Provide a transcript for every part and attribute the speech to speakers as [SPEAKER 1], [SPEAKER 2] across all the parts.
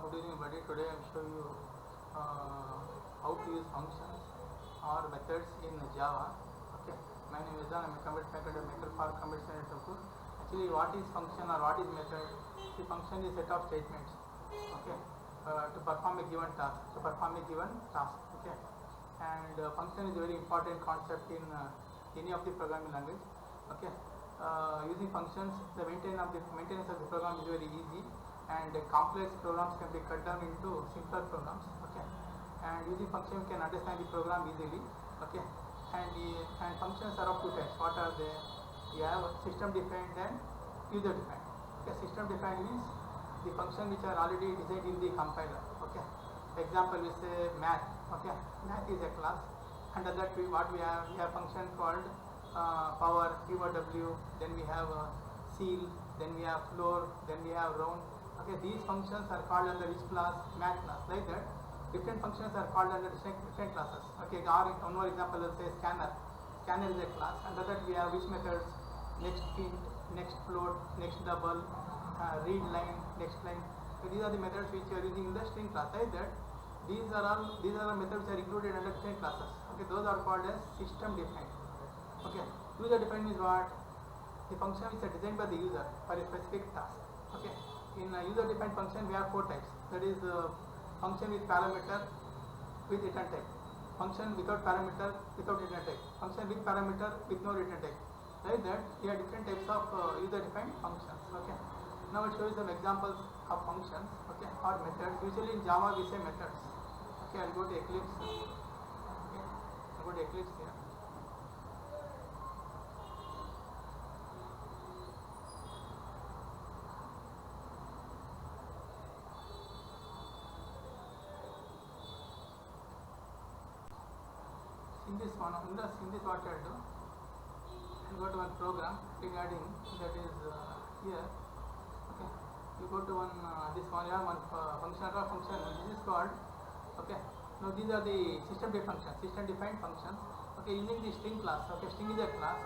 [SPEAKER 1] Good evening, everybody. Today I will show you how to use functions or methods in Java. Okay, my name is John. I am a computer faculty at Michael Park Computer Science Institute. Actually, what is function or what is method? The function is a set of statements. Okay, to perform a given task. Okay, and function is a very important concept in any of the programming language. Okay, using functions, the maintenance of the program is very easy. And complex programs can be cut down into simpler programs. Okay, and using function you can understand the program easily. Okay, and functions are of two types. What are they? You have system defined and user defined. Okay, system defined means the function which are already designed in the compiler. Okay, example we say math. Okay, math is a class. Under that we have function called power, POW. Then we have seal. Then we have floor. Then we have round. Okay, these functions are called under which class? Math class. Like that, different functions are called under different classes. Okay, one more example, let's say scanner. Scanner is a class. Under that we have which methods? Next int, next float, next double, read line, next line. So these are the methods which are using in the string class. Like that, these are the methods which are included under different classes. Okay, those are called as system defined. Okay, user defined means what? The function which are designed by the user for a specific task. Okay. In a user defined function we have four types. That is function with parameter with return type, function without parameter without return type, function with parameter with no return type. Like that, we have different types of user defined functions. Okay, now I will show you some examples of functions. Okay, or methods. Usually in Java we say methods. Okay, I will go to Eclipse. Okay, I will go to Eclipse here. In this what I will do, I will go to one program regarding that is here. Okay, you go to one this one, you have one function or function. This is called. Okay, now these are the system defined functions. Okay, using the string class. Okay, string is a class.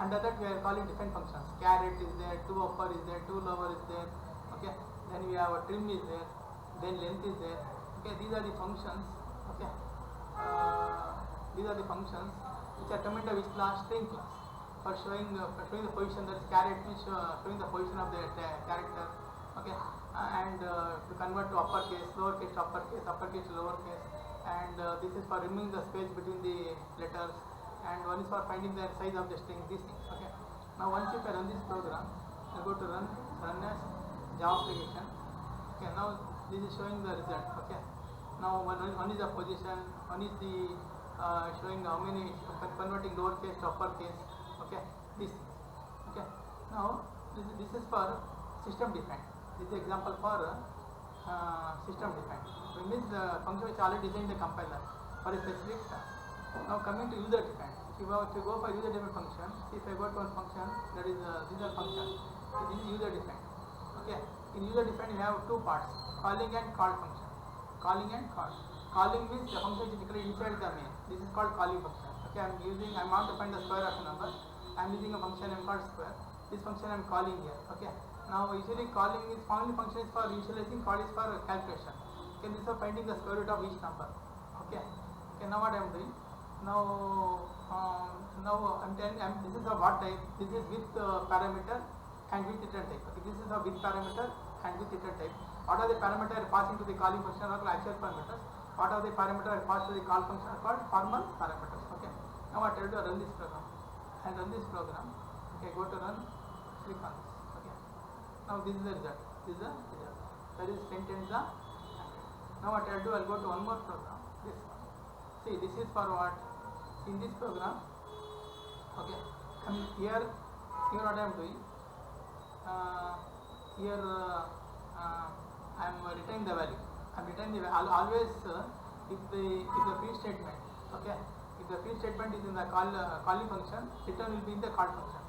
[SPEAKER 1] Under that we are calling different functions. Caret is there, toUpper is there, toLower is there. Okay, then we have a trim is there, then length is there. Okay, these are the functions. Okay. These are the functions which are coming to which class? String class. For showing the position, that is caret means showing the position of the character. Okay, and to convert to uppercase, lowercase to uppercase to lowercase, and this is for removing the space between the letters, and one is for finding the size of the string. These things. Okay. Now once if I run this program, I go to run as Java application. Okay. Now this is showing the result. Okay. Now one is the position, one is the showing how many converting lowercase to uppercase. Okay, this. Okay, now this is for system defined. This is example for system defined. It means the function which already designed the compiler for a specific task. Now coming to user defined. If you go for user defined function, see if I go to one function, that is this is a function. So this is user defined. Okay, in user defined you have two parts: calling and call function. Calling and call. Calling means the function is declared inside the main. This is called calling function. Okay, I want to find the square of a number. I am using a function I am called square. This function I am calling here. Okay. Now usually calling is only function is for initializing, call is for calculation. Okay, this is for finding the square root of each number. Okay. Okay. Now what I am doing? Now I am telling this is a what type. This is with parameter and with return type. Okay. This is a with parameter and with return type. What are the parameters passing to the calling function or actual parameters? What are the parameters passed to the call function are called formal parameters. Okay. Now I tell you to run this program. And run this program. Okay, go to run, click on this. Okay. Now this is the result. This is the result. That is 10 times the 100. Now what I will do, I will go to one more program. This one. See, this is for what? In this program. Okay. And here what I am doing. Here I am returning the value. I am returning the value. Always if the field statement. Okay. If the field statement is in the calling function, return will be in the call function.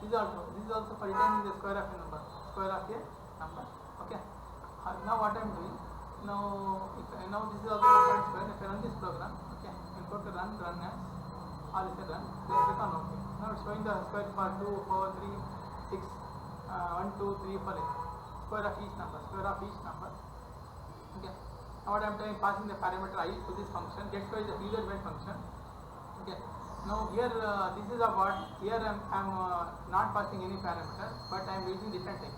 [SPEAKER 1] This is also for returning the square of a number. Okay. Now what I am doing? Now this is also called square. If I run this program, okay, I go to run as, or if I run, then click on OK. Now it's showing the square for 2, 4, 3, 6, 1, 2, 3, 4. square of each number. Okay. Now what I am doing, passing the parameter I to this function. Get square is a user made function. Okay. Now here this is a what? Here I am not passing any parameter, but I am using different type.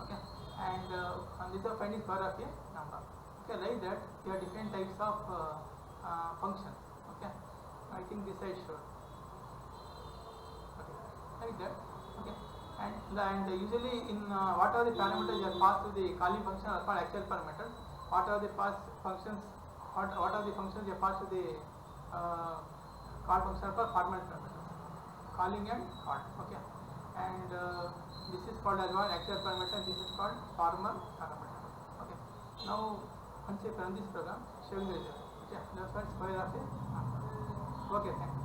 [SPEAKER 1] Okay. And this is finding square of a number. Okay, like that there are different types of function. Okay. I think this side should. Okay. Like that. Okay. And usually in what are the parameters that pass to the calling function are called actual parameters. What are the functions that pass to the call function are called formal parameters. Calling and call. Okay. And this is called as one actual parameter. This is called formal parameter. Okay. Now once you run this program, showing the result. Okay. That's what square of a number. Okay. Thank you.